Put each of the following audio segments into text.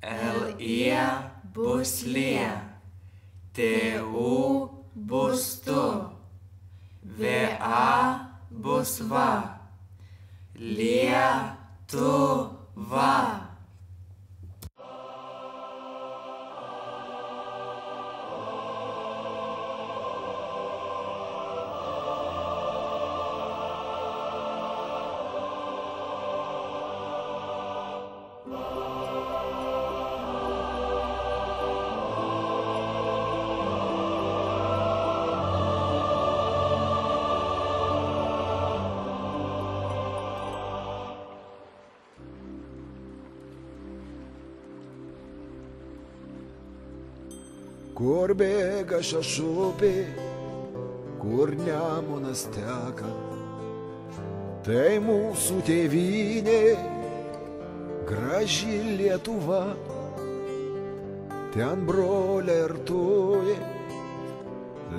L-I bus lie, T-U bus tu, V-A bus va, Lietuva. Kur bėga šios upė, kur Nemunas teka, tai mūsų tėvynė, graži Lietuva. Ten broliai artuoja,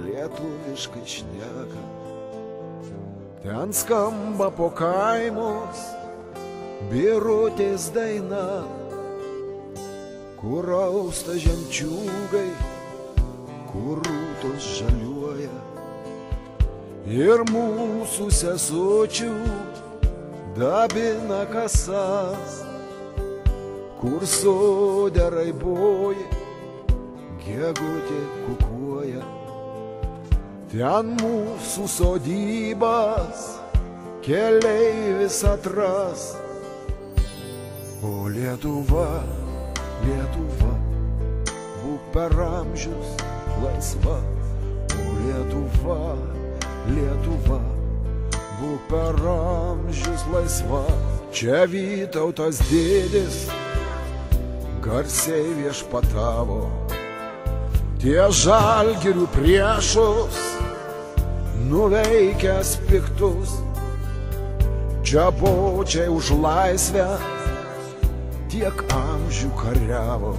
lietuviškai šneka. Ten skamba po kaimus birutės daina, kur austa žemčiūgai, kur rūtos žaliuoja. Ir mūsų sesučių dabina kasas, kur sode raiboja, gegutė kukuoja. Ten mūsų sodybas keleivis atras. O Lietuva, Lietuva, būk per amžius laisva. O Lietuva, Lietuva, būk per amžius laisva. Čia Vytautas didis garsiai viešpatavo, tie žalgirių priešus nuveikęs piktus. Čia bočiai už laisvę tiek amžių kariavo.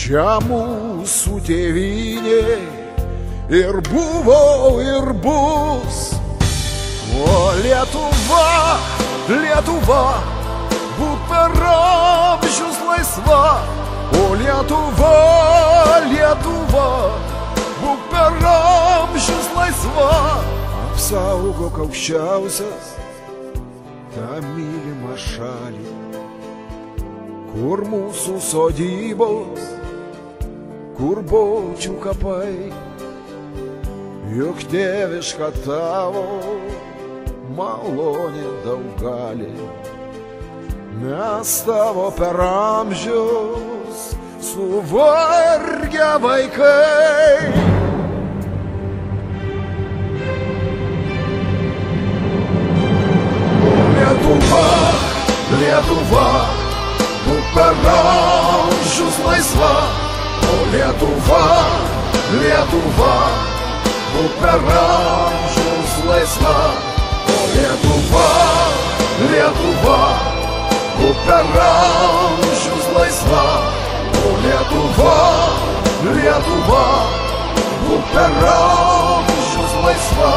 Čia mūsų tėvynė ir buvo, ir bus. O Lietuva, Lietuva, būk per amžius laisva. O Lietuva, Lietuva, būk per amžius laisva. Apsaugok aukščiausias tą mylimą šalį, kur mūsų sodybos, kur bočių kapai. Juk tėviška tavo malonė daug gali. Mes tavo per amžius suvargę vaikai. Lietuva, Lietuva, būk per amžius laisva. O Lietuva, Lietuva, būk per amžius laisva. O Lietuva, Lietuva, būk per amžius laisva. O Lietuva, Lietuva, būk per amžius laisva.